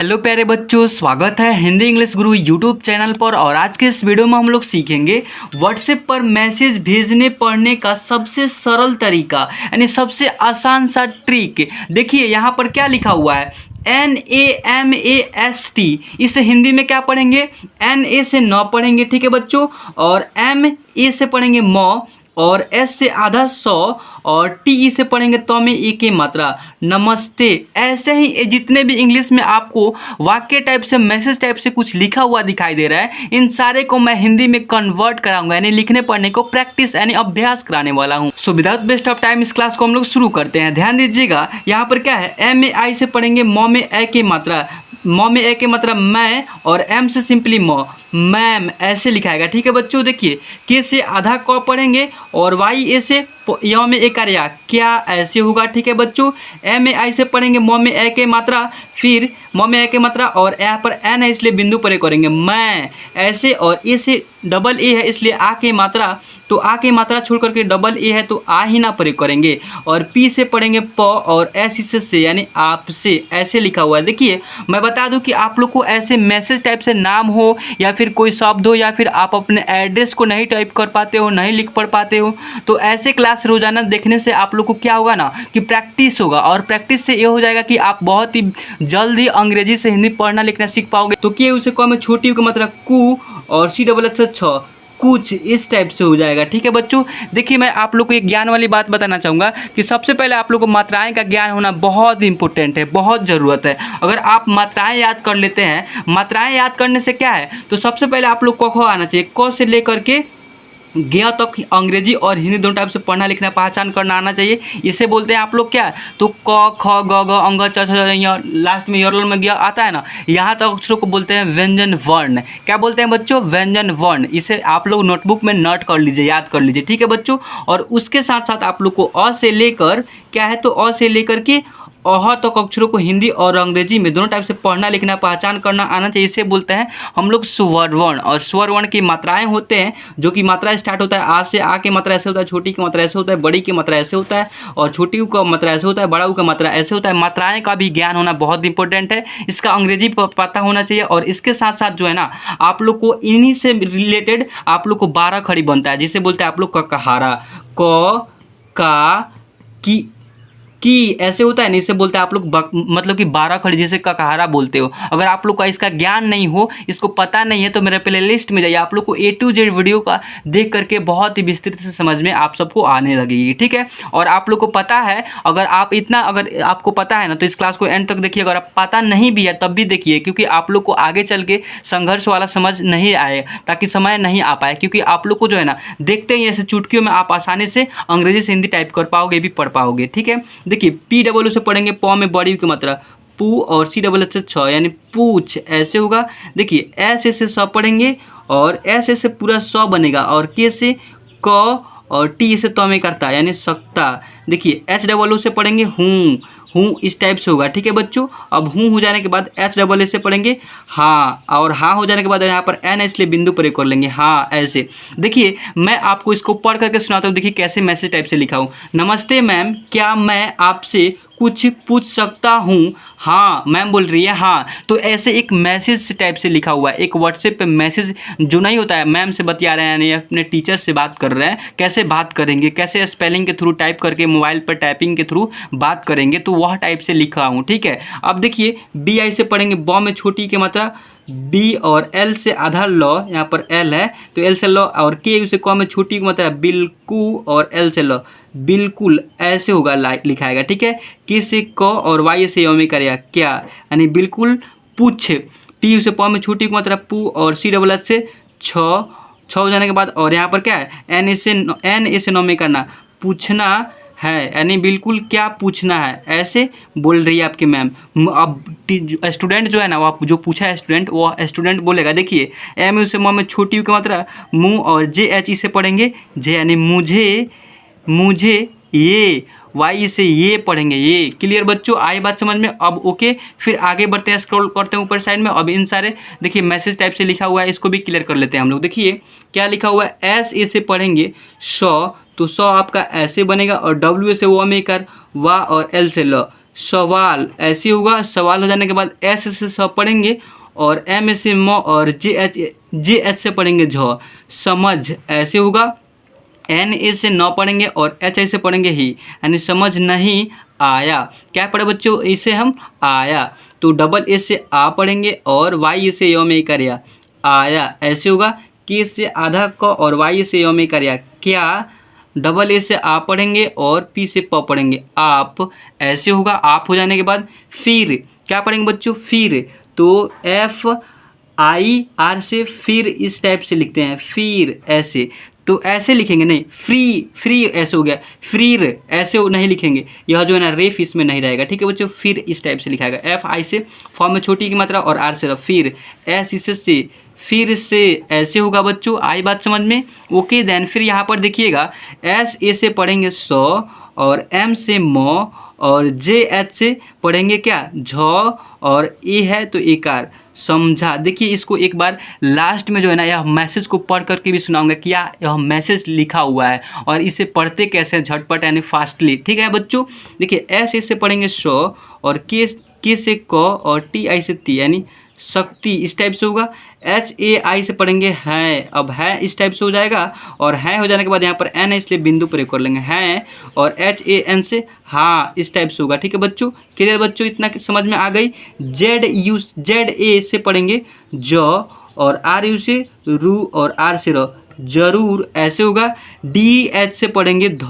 Hello प्यारे बच्चों, स्वागत है हिंदी इंग्लिश गुरु यूट्यूब चैनल पर। और आज के इस वीडियो में हम लोग सीखेंगे व्हाट्सएप पर मैसेज भेजने पढ़ने का सबसे सरल तरीका, यानी सबसे आसान सा ट्रिक। देखिए यहाँ पर क्या लिखा हुआ है, NAMAST। इसे हिंदी में क्या पढ़ेंगे, NA से न पढ़ेंगे, ठीक है बच्चों, और MA से पढ़ेंगे म, और S से आधा सौ, और TE से पढ़ेंगे तो में ए की मात्रा नमस्ते। ऐसे ही ये जितने भी इंग्लिश में आपको वाक्य टाइप से मैसेज टाइप से कुछ लिखा हुआ दिखाई दे रहा है, इन सारे को मैं हिंदी में कन्वर्ट कराऊंगा, यानी लिखने पढ़ने को प्रैक्टिस यानी अभ्यास कराने वाला हूँ। So without waste of time इस क्लास को हम लोग शुरू करते हैं। ध्यान दीजिएगा यहाँ पर क्या है, MAI से पढ़ेंगे म में ए की मात्रा, म में ए की मात्रा मैं, और M से सिंपली म, मैम ऐसे लिखाएगा, ठीक है बच्चों। देखिए के से आधा क पढ़ेंगे और YA से य में एक कार्या क्या ऐसे होगा, ठीक है बच्चों। MAI से पढ़ेंगे म में ए के मात्रा, फिर म में ए के मात्रा, और यहाँ पर N है इसलिए बिंदु परे करेंगे मैं ऐसे, और ए से डबल ए है इसलिए आ की मात्रा, तो आ की मात्रा छोड़ करके डबल ए है तो आ ही ना परे करेंगे, और P से पढ़ेंगे प, और S से यानी आपसे ऐसे लिखा हुआ है। देखिए मैं बता दूं कि आप लोग को ऐसे मैसेज टाइप से नाम हो या फिर कोई शब्द हो, या फिर आप अपने एड्रेस को नहीं टाइप कर पाते हो, नहीं लिख पढ़ पाते हो, तो ऐसे क्लास रोजाना देखने से आप लोग को क्या होगा ना कि प्रैक्टिस होगा, और प्रैक्टिस से ये हो जाएगा कि आप बहुत ही जल्द ही अंग्रेजी से हिंदी पढ़ना लिखना सीख पाओगे। तो क्या उसे कम में छोटी का मतलब कु, और CXX से 6 कुछ इस टाइप से हो जाएगा, ठीक है बच्चों। देखिए मैं आप लोग को एक ज्ञान वाली बात बताना चाहूँगा कि सबसे पहले आप लोग को मात्राएं का ज्ञान होना बहुत इंपॉर्टेंट है, बहुत ज़रूरत है। अगर आप मात्राएं याद कर लेते हैं, मात्राएं याद करने से क्या है, तो सबसे पहले आप लोग को क आना चाहिए, क से लेकर के गया तक अंग्रेजी और हिंदी दोनों टाइप से पढ़ना लिखना पहचान करना आना चाहिए। इसे बोलते हैं आप लोग क्या, तो क ख ग घ अंग च छ, लास्ट में यरल में गया आता है ना, यहाँ तक अक्षरों को बोलते हैं व्यंजन वर्ण। क्या बोलते हैं बच्चों, व्यंजन वर्ण। इसे आप लोग नोटबुक में नोट कर लीजिए, याद कर लीजिए, ठीक है बच्चों। और उसके साथ साथ आप लोग को अ से लेकर क्या है, तो अ से लेकर के अह तक अक्षरों को हिंदी और अंग्रेजी में दोनों टाइप से पढ़ना लिखना पहचान करना आना चाहिए। इसे बोलते हैं हम लोग स्वर वर्ण। और स्वर वर्ण की मात्राएं होते हैं, जो कि मात्रा स्टार्ट होता है आ से, आ की मात्रा ऐसे होता है, छोटी की मात्रा ऐसे होता है, बड़ी की मात्रा ऐसे होता है, और छोटी ऊ का मात्रा ऐसे होता है, बड़ा ऊ का मात्रा ऐसे होता है। मात्राएं का भी ज्ञान होना बहुत इंपॉर्टेंट है, इसका अंग्रेजी पता होना चाहिए। और इसके साथ साथ जो है ना, आप लोग को इन्हीं से रिलेटेड आप लोग को 12 खड़ी बनता है, जिसे बोलते हैं आप लोग ककहारा, क का की ऐसे होता है नहीं, इसे बोलते हैं आप लोग मतलब कि 12 खड़ी, जैसे ककहारा बोलते हो। अगर आप लोग का इसका ज्ञान नहीं हो, इसको पता नहीं है, तो मेरे प्ले लिस्ट में जाइए, आप लोग को A to Z वीडियो का देख करके बहुत ही विस्तृत से समझ में आप सबको आने लगेगी, ठीक है। और आप लोग को पता है, अगर आपको पता है ना, तो इस क्लास को एंड तक देखिए। अगर आप पता नहीं भी है तब भी देखिए, क्योंकि आप लोग को आगे चल के संघर्ष वाला समझ नहीं आए, ताकि समय नहीं आ पाए, क्योंकि आप लोग को जो है ना, देखते ही ऐसे चुटकियों में आप आसानी से अंग्रेजी से हिंदी टाइप कर पाओगे, भी पढ़ पाओगे, ठीक है। देखिए PW से पढ़ेंगे प में बड़ी की मात्रा पू, और CXX से 6 यानी पूछ ऐसे होगा। देखिए S से स पढ़ेंगे, और S से पूरा स बनेगा, और के से क, और T से त में करता है यानी सकता। देखिए HW से पढ़ेंगे हूँ इस टाइप से होगा, ठीक है बच्चों। अब हूँ हो जाने के बाद HAA से पढ़ेंगे हाँ, और हाँ हो जाने के बाद यहाँ पर N इसलिए बिंदु पर कर लेंगे हाँ ऐसे। देखिए मैं आपको इसको पढ़ करके सुनाता हूँ, देखिए कैसे मैसेज टाइप से लिखा हूँ। नमस्ते मैम, क्या मैं आपसे कुछ पूछ सकता हूँ? हाँ मैम बोल रही है हाँ। तो ऐसे एक मैसेज टाइप से लिखा हुआ है, एक व्हाट्सएप पे मैसेज जो नहीं होता है, मैम से बतिया रहे हैं यानी अपने टीचर से बात कर रहे हैं, कैसे बात करेंगे, कैसे स्पेलिंग के थ्रू टाइप करके मोबाइल पर टाइपिंग के थ्रू बात करेंगे, तो वह टाइप से लिखा हूँ, ठीक है। अब देखिए BI से पढ़ेंगे ब में छोटी की मात्रा B, और L से आधा ल, यहाँ पर L है तो L से ल, और K से क में छोटी की मात्रा बिल्कु, और L से ल बिल्कुल ऐसे होगा लिखाएगा, ठीक है। के से क, और Y से य में करेगा क्या, यानी बिल्कुल पूछ। P से प में छोटी की मात्रा पू, और CXX से 6 हो जाने के बाद, और यहाँ पर क्या है N से 9 में करना पूछना है, यानी बिल्कुल क्या पूछना है, ऐसे बोल रही है आपकी मैम। अब स्टूडेंट जो है ना, वो जो पूछा है स्टूडेंट, वो स्टूडेंट बोलेगा। देखिए M से म में छोटी यू की मात्रा मुँह, और JH से पढ़ेंगे जे, यानी मुझे ये, Y से ये पढ़ेंगे ये। क्लियर बच्चों, आई बात समझ में? अब ओके, फिर आगे बढ़ते हैं, स्क्रॉल करते हैं ऊपर साइड में। अब इन सारे देखिए मैसेज टाइप से लिखा हुआ है, इसको भी क्लियर कर लेते हैं हम लोग। देखिए क्या लिखा हुआ है, S से पढ़ेंगे स, तो 100 आपका ऐसे बनेगा, और W से वो में कर, वा, और L से ल, सवाल ऐसे होगा। सवाल हो जाने के बाद एस से स पढ़ेंगे और एम से म और जे एच से पढ़ेंगे झ, समझ ऐसे होगा। एन ए से न पढ़ेंगे और एच ऐसे पढ़ेंगे ही, यानी समझ नहीं आया। क्या पढ़े बच्चों, इसे हम आया। तो डबल ए से आ पढ़ेंगे और वाई से य में करया, आया ऐसे होगा। के से आधा क और वाई से य में करया, क्या। डबल ए से आ पढ़ेंगे और पी से प पढ़ेंगे, आप ऐसे होगा। आप हो जाने के बाद फिर क्या पढ़ेंगे बच्चों, फिर। तो एफ आई आर से फिर इस टाइप से लिखते हैं, फिर ऐसे। तो ऐसे लिखेंगे नहीं, फ्री, फ्री ऐसे हो गया, फ्रीर ऐसे नहीं लिखेंगे, यह जो है ना रेफ इसमें नहीं रहेगा, ठीक है बच्चों। फिर इस टाइप से लिखाएगा, एफ आई से फॉर्म में छोटी की मात्रा और आर से फिर, एस इसे से, फिर से ऐसे होगा बच्चों। आई बात समझ में, ओके। देन फिर यहाँ पर देखिएगा, एस ए से पढ़ेंगे सौ और एम से म और जे एच से पढ़ेंगे क्या, झ और ए है तो एकार, समझा। देखिए इसको एक बार लास्ट में जो है ना यह मैसेज को पढ़ करके भी सुनाऊंगा क्या यह मैसेज लिखा हुआ है और इसे पढ़ते कैसे हैं, झटपट यानी फास्टली, ठीक है बच्चों। देखिए एस से पढ़ेंगे सौ और के से क और टी आई से ती, यानी शक्ति, इस टाइप से होगा। एच ए आई से पढ़ेंगे हैं, अब है इस टाइप से हो जाएगा। और हैं हो जाने के बाद यहाँ पर एन है इसलिए बिंदु प्रयोग कर लेंगे, हैं। और एच ए एन से हाँ, इस टाइप से होगा, ठीक है बच्चों। क्लियर बच्चों, इतना समझ में आ गई। जेड ए से पढ़ेंगे ज और आर यू से रू और आर से र, जरूर ऐसे होगा। डी एच से पढ़ेंगे ध,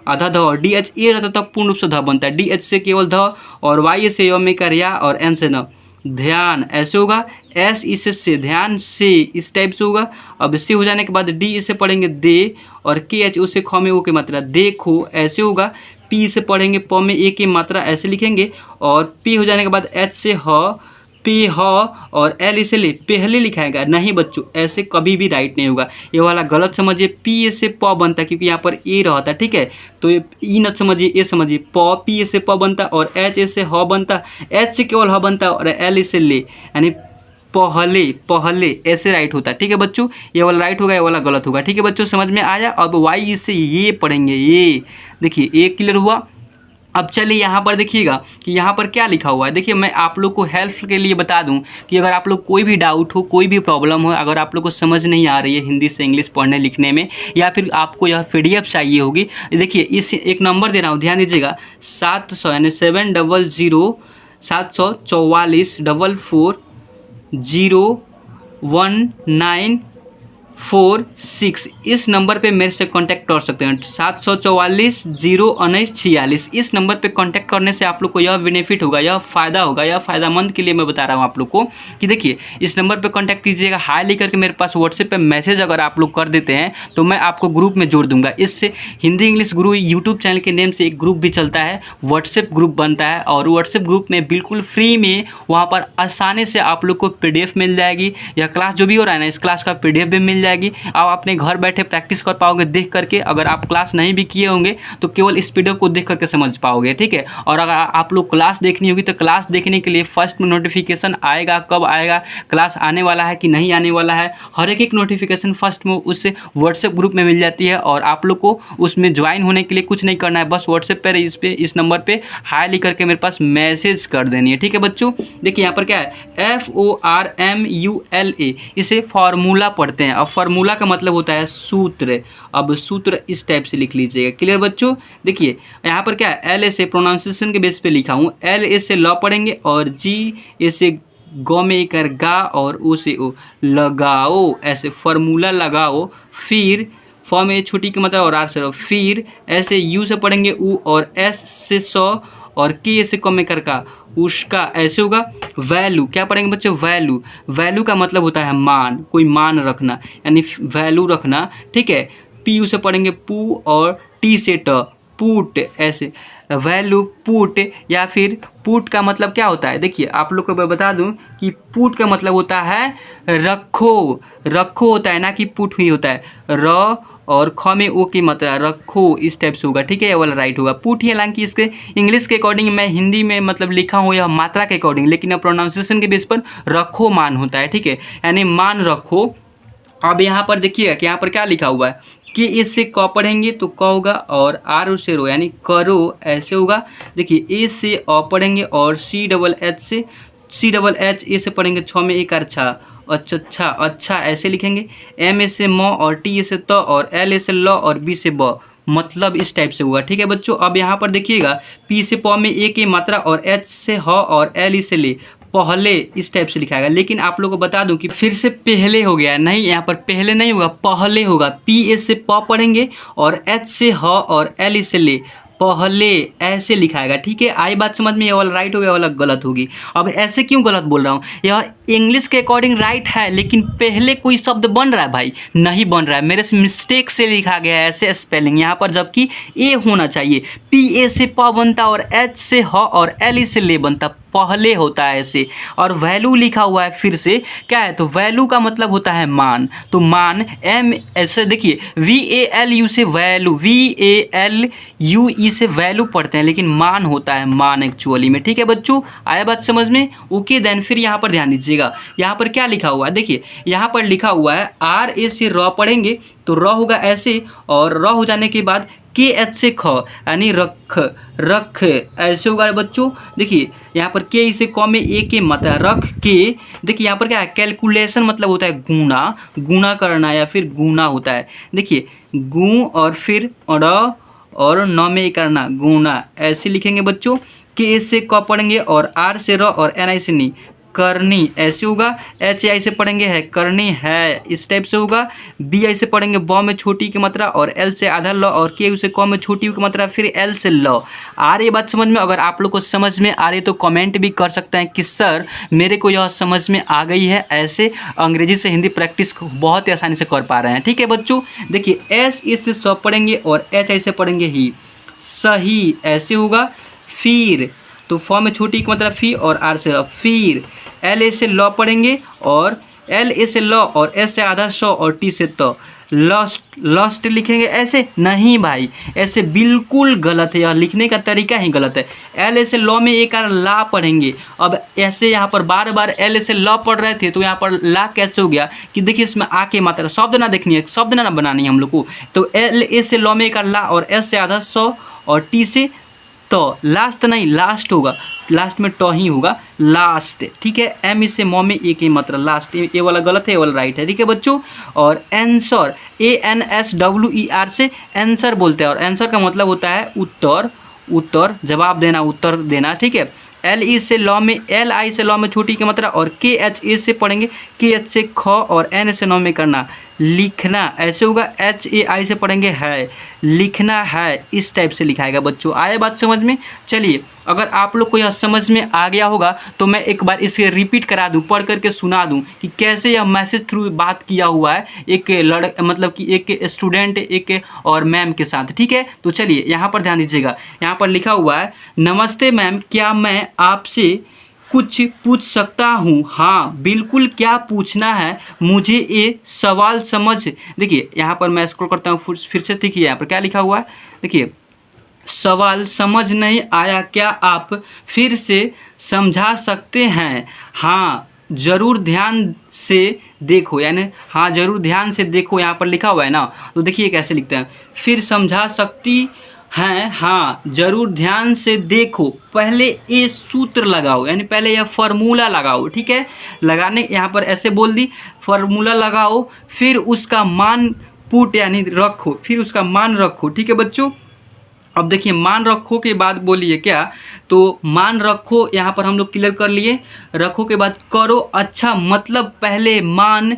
आधा ध, डी एच ए रहता तब पूर्ण रूप से ध बनता है, डी एच से केवल ध और वाई से य में करया और एन से न, ध्यान ऐसे होगा। एस इस से ध्यान से, इस टाइप से होगा। अब से हो जाने के बाद डी इसे पढ़ेंगे दे और के एच उसे ख में ओ की मात्रा, देखो ऐसे होगा। पी से पढ़ेंगे प में ए की मात्रा ऐसे लिखेंगे और पी हो जाने के बाद एच से ह, पे ह और एल इसे ले, पहले लिखाएगा नहीं बच्चों, ऐसे कभी भी राइट नहीं होगा, ये वाला गलत समझिए। पी से प बनता है क्योंकि यहाँ पर ए रहता है, ठीक है। तो ई न समझिए, ए समझिए। प पी से प बनता और एच से ह बनता, एच से केवल ह बनता और एल से ले, यानी पहले, पहले ऐसे राइट होता है, ठीक है बच्चों। ये वाला राइट होगा, ये वाला गलत होगा, ठीक है बच्चों, समझ में आया। अब वाई से ये पढ़ेंगे, ये देखिए ये क्लियर हुआ। अब चलिए यहाँ पर देखिएगा कि यहाँ पर क्या लिखा हुआ है। देखिए मैं आप लोग को हेल्प के लिए बता दूं कि अगर आप लोग कोई भी डाउट हो, कोई भी प्रॉब्लम हो, अगर आप लोग को समझ नहीं आ रही है हिंदी से इंग्लिश पढ़ने लिखने में, या फिर आपको यह PDF चाहिए होगी, देखिए इस एक नंबर दे रहा हूँ, ध्यान दीजिएगा। 700 यानी 700-744-01946 इस नंबर पे मेरे से कांटेक्ट कर सकते हैं। 744-01946 इस नंबर पे कांटेक्ट करने से आप लोग को यह बेनिफिट होगा, यह फ़ायदा होगा, यह फ़ायदामंद के लिए मैं बता रहा हूँ आप लोग को कि देखिए इस नंबर पे कांटेक्ट कीजिएगा। हाई लिख करके मेरे पास व्हाट्सएप पे मैसेज अगर आप लोग कर देते हैं तो मैं आपको ग्रुप में जोड़ दूंगा। इससे हिंदी इंग्लिश गुरु यूट्यूब चैनल के नेम से एक ग्रुप भी चलता है, व्हाट्सएप ग्रुप बनता है और व्हाट्सएप ग्रुप में बिल्कुल फ्री में वहाँ पर आसानी से आप लोग को PDF मिल जाएगी। यह क्लास जो भी हो रहा है ना, इस क्लास का PDF भी मिल जाएगी। आप अपने घर बैठे प्रैक्टिस कर पाओगे देख करके। अगर आप क्लास नहीं भी किए होंगे तो केवल इस PDF को देख करके समझ पाओगे, ठीक है। और अगर आप लोग क्लास देखनी होगी तो क्लास देखने के लिए फर्स्ट में नोटिफिकेशन आएगा, कब आएगा, क्लास आने वाला है कि नहीं आने वाला है, हर एक नोटिफिकेशन फर्स्ट में उससे व्हाट्सएप ग्रुप में मिल जाती है। और आप लोग को उसमें ज्वाइन होने के लिए कुछ नहीं करना है, बस व्हाट्सएप पर इस नंबर पर हाई लिख करके मेरे पास मैसेज कर देनी है, ठीक है बच्चों। देखिए यहाँ पर क्या है, FORMULA, इसे फार्मूला पढ़ते हैं। अब फार्मूला का मतलब होता है सूत्र। अब सूत्र इस टाइप से लिख लीजिएगा, क्लियर बच्चों। देखिए यहाँ पर क्या है, LA से प्रोनाउंसिएशन के बेस पे लिखा हूँ, LA से लॉ पढ़ेंगे और GA से गौ में कर गा और ओ से ओ, लगाओ ऐसे, फार्मूला लगाओ। फिर फॉर्म ए छोटी की मतलब और आर से, फिर ऐसे यू से पढ़ेंगे ऊ और एस से 100 और के से कम में कर का, उसका ऐसे होगा। वैल्यू क्या पढ़ेंगे बच्चों, वैल्यू। वैल्यू का मतलब होता है मान, कोई मान रखना, यानी वैल्यू रखना, ठीक है। पी से पढ़ेंगे पू और टी से ट, पुट ऐसे, वैल्यू पुट। या फिर पुट का मतलब क्या होता है, देखिए आप लोग को मैं बता दूं कि पुट का मतलब होता है रखो, रखो होता है ना कि पुट हुई होता है, र और ख में ओ की मात्रा, रखो इस टाइप से होगा, ठीक है। ये वाला राइट होगा। पुट ही, हालांकि इसके इंग्लिश के अकॉर्डिंग मैं हिंदी में मतलब लिखा हूँ यह मात्रा के अकॉर्डिंग, लेकिन अब प्रोनाउंसिएशन के बेस पर रखो मान होता है, ठीक है। यानी मान रखो, अब यहाँ पर देखिएगा कि यहाँ पर क्या लिखा हुआ है कि इससे क पढ़ेंगे तो क होगा और आर से रो यानी करो ऐसे होगा। देखिए ए से अ पढ़ेंगे और सी डबल एच ए से पढ़ेंगे 6 में 1 अच्छा अच्छा अच्छा ऐसे लिखेंगे। एम ए से म और टी ए से त और एल ए से ल और बी से ब, मतलब इस टाइप से हुआ। ठीक है बच्चों। अब यहाँ पर देखिएगा पी से प में ए की मात्रा और एच से ह और एल ई से ले, पहले इस टाइप से लिखाएगा। लेकिन आप लोगों को बता दूं कि फिर से पहले हो गया, नहीं यहाँ पर पहले नहीं होगा, पहले होगा। पी ए से प पढ़ेंगे और एच से ह और एल ई से ले, पहले ऐसे लिखाएगा। ठीक है, आई बात समझ में? ये वाला राइट हो गया, वाला गलत होगी। अब ऐसे क्यों गलत बोल रहा हूँ? यह इंग्लिश के अकॉर्डिंग राइट है, लेकिन पहले कोई शब्द बन रहा है भाई? नहीं बन रहा है, मेरे से मिस्टेक से लिखा गया है ऐसे स्पेलिंग यहाँ पर, जबकि ए होना चाहिए। पी ए से प बनता और एच से ह और एल ई से ले बनता, पहले होता है ऐसे। और वैल्यू लिखा हुआ है फिर से, क्या है? तो वैल्यू का मतलब होता है मान। तो मान एम ऐसे देखिए, वी ए एल यू से value, V A L U ई से वैल्यू पढ़ते हैं, लेकिन मान होता है मान एक्चुअली में। ठीक है बच्चों, आया बात समझ में? ओके देन फिर यहाँ पर ध्यान दीजिएगा, यहाँ पर क्या लिखा हुआ है? देखिए यहाँ पर लिखा हुआ है आर ए से र पढ़ेंगे तो र होगा ऐसे, और र हो जाने के बाद के एच से ख यानी रख, रख ऐसे होगा बच्चों। देखिए यहाँ पर के इसे क में ए के मात्रा रख के। देखिए यहाँ पर क्या है? कैलकुलेशन मतलब होता है गुना, गुना करना या फिर गुना होता है। देखिए गु और फिर और न में करना, गुना ऐसे लिखेंगे बच्चों। के से क पढ़ेंगे और आर से र और एन आई से नी, करनी ऐसे होगा। एच आई से पढ़ेंगे है, करनी है इस टाइप से होगा। बी आई से पढ़ेंगे ब में छोटी की मात्रा और एल से आधा ल और के से क में छोटी की मात्रा फिर एल से ल। आ रही बात समझ में? अगर आप लोग को समझ में आ रही तो कमेंट भी कर सकते हैं कि सर मेरे को यह समझ में आ गई है। ऐसे अंग्रेजी से हिंदी प्रैक्टिस बहुत ही आसानी से कर पा रहे हैं। ठीक है बच्चों। देखिए एस इस से स पढ़ेंगे और एच आई से पढ़ेंगे ही, सही ऐसे होगा। फिर तो फ में छोटी की मात्रा फी और आर से फिर एल ए से लॉ पढ़ेंगे और एल ए से लॉ और एस से आधा सौ और टी से तो लॉस्ट, लॉस्ट लिखेंगे ऐसे? नहीं भाई, ऐसे बिल्कुल गलत है, यह लिखने का तरीका ही गलत है। एल ए से लॉ में एक बार ला पढ़ेंगे। अब ऐसे यहाँ पर बार बार एल ए से लॉ पढ़ रहे थे तो यहाँ पर ला कैसे हो गया कि देखिए इसमें आ के मात्रा, शब्द ना देखनी है, शब्द ना बनानी है हम लोग को। तो एल ए से लॉ में एक बार ला और एस से आधा सौ और टी से तो, लास्ट नहीं लास्ट होगा, लास्ट में ट ही होगा, लास्ट। ठीक है, एम से म में एक ही मात्रा लास्ट, ये वाला गलत है, ये वाला राइट है। ठीक है बच्चों। और answer A N S W E R से आंसर बोलते हैं और आंसर का मतलब होता है उत्तर, उत्तर जवाब देना, उत्तर देना। ठीक है। एल ई से लॉ में, एल आई से लॉ में छोटी की मात्रा और के एच ए से पढ़ेंगे, के एच से ख और एन से नौ में करना, लिखना ऐसे होगा। एच ए आई से पढ़ेंगे है, लिखना है इस टाइप से लिखाएगा बच्चों। आया बात समझ में? चलिए अगर आप लोग को यह समझ में आ गया होगा तो मैं एक बार इसे रिपीट करा दूं, पढ़ करके सुना दूं कि कैसे यह मैसेज थ्रू बात किया हुआ है एक मतलब कि एक स्टूडेंट एक और मैम के साथ। ठीक है, तो चलिए यहाँ पर ध्यान दीजिएगा। यहाँ पर लिखा हुआ है, नमस्ते मैम, क्या मैं आपसे कुछ पूछ सकता हूँ? हाँ बिल्कुल, क्या पूछना है? मुझे ये सवाल समझ, देखिए यहाँ पर मैं स्क्रॉल करता हूँ फिर से। देखिए यहाँ पर क्या लिखा हुआ है, देखिए सवाल समझ नहीं आया, क्या आप फिर से समझा सकते हैं? हाँ ज़रूर ध्यान से देखो, यानी हाँ ज़रूर ध्यान से देखो यहाँ पर लिखा हुआ है ना। तो देखिए कैसे लिखते हैं, फिर समझा सकती हैं, हाँ ज़रूर ध्यान से देखो, पहले ये सूत्र लगाओ, यानी पहले यह फार्मूला लगाओ। ठीक है, लगाने यहाँ पर ऐसे बोल दी, फार्मूला लगाओ, फिर उसका मान पुट यानी रखो, फिर उसका मान रखो। ठीक है बच्चों। अब देखिए मान रखो के बाद बोलिए क्या, तो मान रखो यहाँ पर हम लोग क्लियर कर लिए। रखो के बाद करो अच्छा, मतलब पहले मान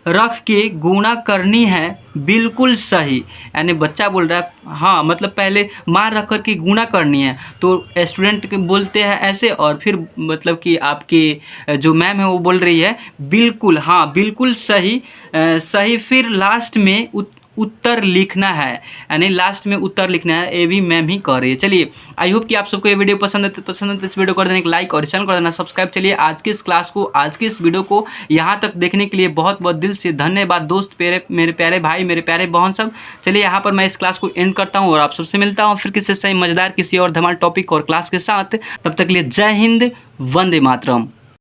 रख के गुणा करनी है, बिल्कुल सही। यानी बच्चा बोल रहा है हाँ मतलब पहले मान रख कर के गुणा करनी है, तो स्टूडेंट बोलते हैं ऐसे, और फिर मतलब कि आपके जो मैम है वो बोल रही है बिल्कुल, हाँ बिल्कुल सही सही। फिर लास्ट में उत्तर लिखना है, यानी लास्ट में उत्तर लिखना है, ये भी मैम ही कह रही है। चलिए आई होप कि आप सबको ये वीडियो पसंद है तो इस वीडियो को कर देना एक लाइक और चैनल कर देना सब्सक्राइब। चलिए आज की इस क्लास को, आज की इस वीडियो को यहाँ तक देखने के लिए बहुत बहुत दिल से धन्यवाद दोस्त, मेरे प्यारे भाई, मेरे प्यारे बहन सब। चलिए यहाँ पर मैं इस क्लास को एंड करता हूँ और आप सबसे मिलता हूँ फिर किसी सही मजेदार किसी और धमाल टॉपिक और क्लास के साथ। तब तक के लिए जय हिंद, वंदे मातरम।